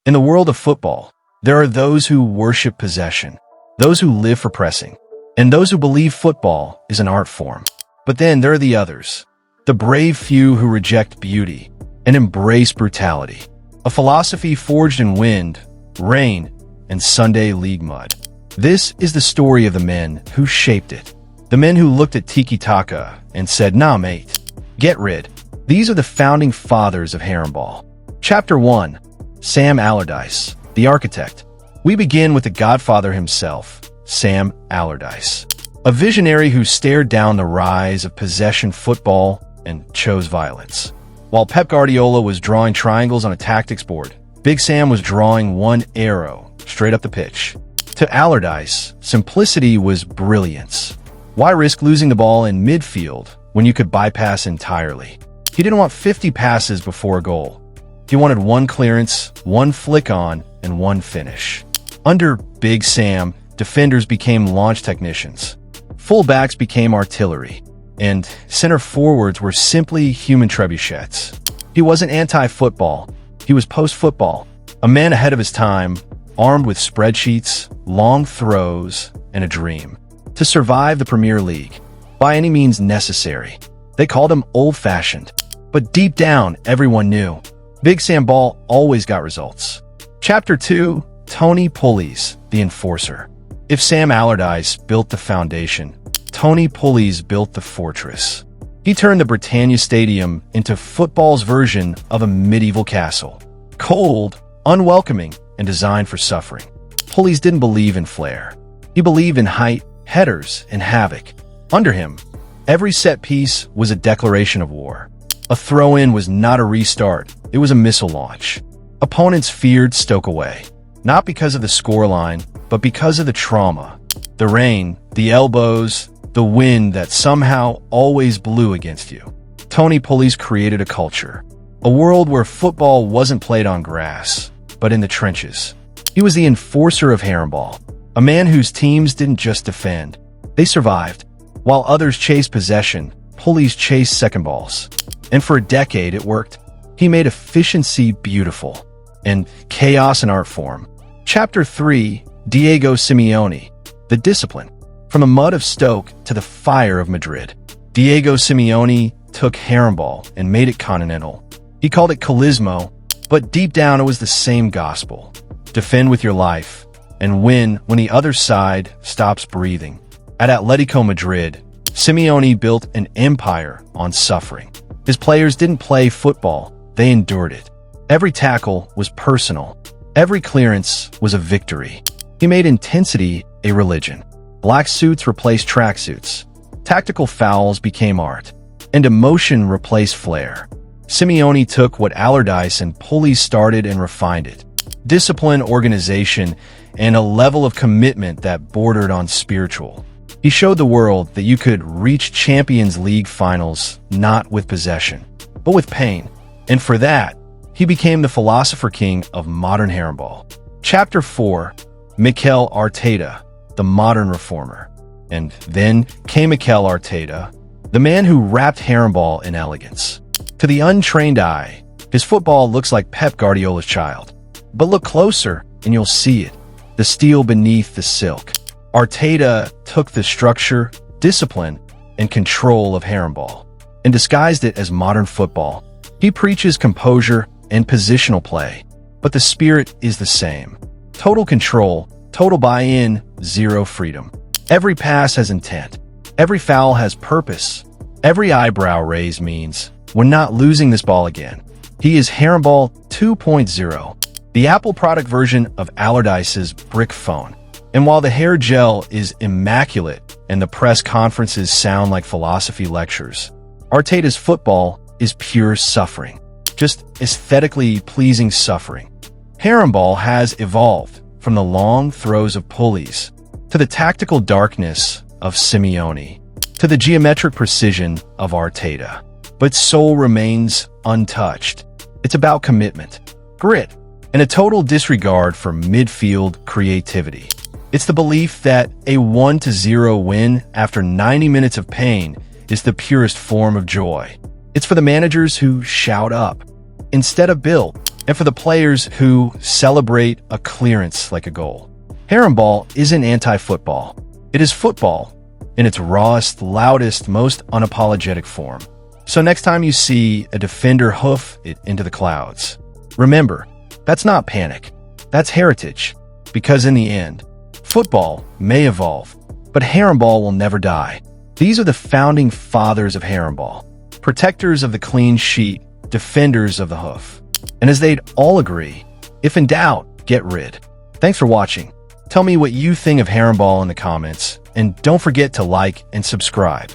In the world of football, there are those who worship possession, those who live for pressing, and those who believe football is an art form. But then there are the others, the brave few who reject beauty and embrace brutality, a philosophy forged in wind, rain, and Sunday league mud. This is the story of the men who shaped it, the men who looked at tiki-taka and said, "Nah, mate, get rid." These are the founding fathers of Haramball. Chapter 1. Sam Allardyce, the architect. We begin with the godfather himself, Sam Allardyce, a visionary who stared down the rise of possession football and chose violence. While Pep Guardiola was drawing triangles on a tactics board, Big Sam was drawing one arrow straight up the pitch. To Allardyce, simplicity was brilliance. Why risk losing the ball in midfield when you could bypass entirely? He didn't want 50 passes before a goal. He wanted one clearance, one flick on, and one finish. Under Big Sam, defenders became launch technicians. Fullbacks became artillery. And center forwards were simply human trebuchets. He wasn't anti-football. He was post-football. A man ahead of his time, armed with spreadsheets, long throws, and a dream. To survive the Premier League, by any means necessary. They called him old-fashioned. But deep down, everyone knew. Big Sam Ball always got results. Chapter 2. Tony Pulis, the enforcer. If Sam Allardyce built the foundation, Tony Pulis built the fortress. He turned the Britannia Stadium into football's version of a medieval castle. Cold, unwelcoming, and designed for suffering. Pulis didn't believe in flair. He believed in height, headers, and havoc. Under him, every set piece was a declaration of war. A throw-in was not a restart, it was a missile launch. Opponents feared Stoke away, not because of the scoreline, but because of the trauma. The rain, the elbows, the wind that somehow always blew against you. Tony Pulis created a culture, a world where football wasn't played on grass, but in the trenches. He was the enforcer of Haramball, a man whose teams didn't just defend, they survived. While others chased possession, Pulis chased second balls. And for a decade, it worked. He made efficiency beautiful and chaos an art form. Chapter 3. Diego Simeone, the discipline. From the mud of Stoke to the fire of Madrid, Diego Simeone took Haramball and made it continental. He called it Calismo, but deep down it was the same gospel. Defend with your life and win when the other side stops breathing. At Atletico Madrid, Simeone built an empire on suffering. His players didn't play football, they endured it. Every tackle was personal. Every clearance was a victory. He made intensity a religion. Black suits replaced tracksuits. Tactical fouls became art. And emotion replaced flair. Simeone took what Allardyce and Pulis started and refined it. Discipline, organization, and a level of commitment that bordered on spiritual. He showed the world that you could reach Champions League finals not with possession, but with pain. And for that, he became the philosopher king of modern Haramball. Chapter 4. Mikel Arteta, the modern reformer. And then came Mikel Arteta, the man who wrapped Haramball in elegance. To the untrained eye, his football looks like Pep Guardiola's child. But look closer and you'll see it, the steel beneath the silk. Arteta took the structure, discipline, and control of Haramball and disguised it as modern football. He preaches composure and positional play, but the spirit is the same. Total control, total buy-in, zero freedom. Every pass has intent. Every foul has purpose. Every eyebrow raise means, we're not losing this ball again. He is Haramball 2.0, the Apple product version of Allardyce's brick phone. And while the hair gel is immaculate and the press conferences sound like philosophy lectures, Arteta's football is pure suffering, just aesthetically pleasing suffering. Haramball has evolved from the long throws of Pulis to the tactical darkness of Simeone to the geometric precision of Arteta. But soul remains untouched. It's about commitment, grit, and a total disregard for midfield creativity. It's the belief that a 1-0 win after 90 minutes of pain is the purest form of joy. It's for the managers who shout up instead of build, and for the players who celebrate a clearance like a goal. Haramball isn't anti-football. It is football in its rawest, loudest, most unapologetic form. So next time you see a defender hoof it into the clouds, remember, that's not panic. That's heritage. Because in the end, football may evolve, but Haramball will never die. These are the founding fathers of Haramball, protectors of the clean sheet, defenders of the hoof. And as they'd all agree, if in doubt, get rid. Thanks for watching. Tell me what you think of Haramball in the comments, and don't forget to like and subscribe.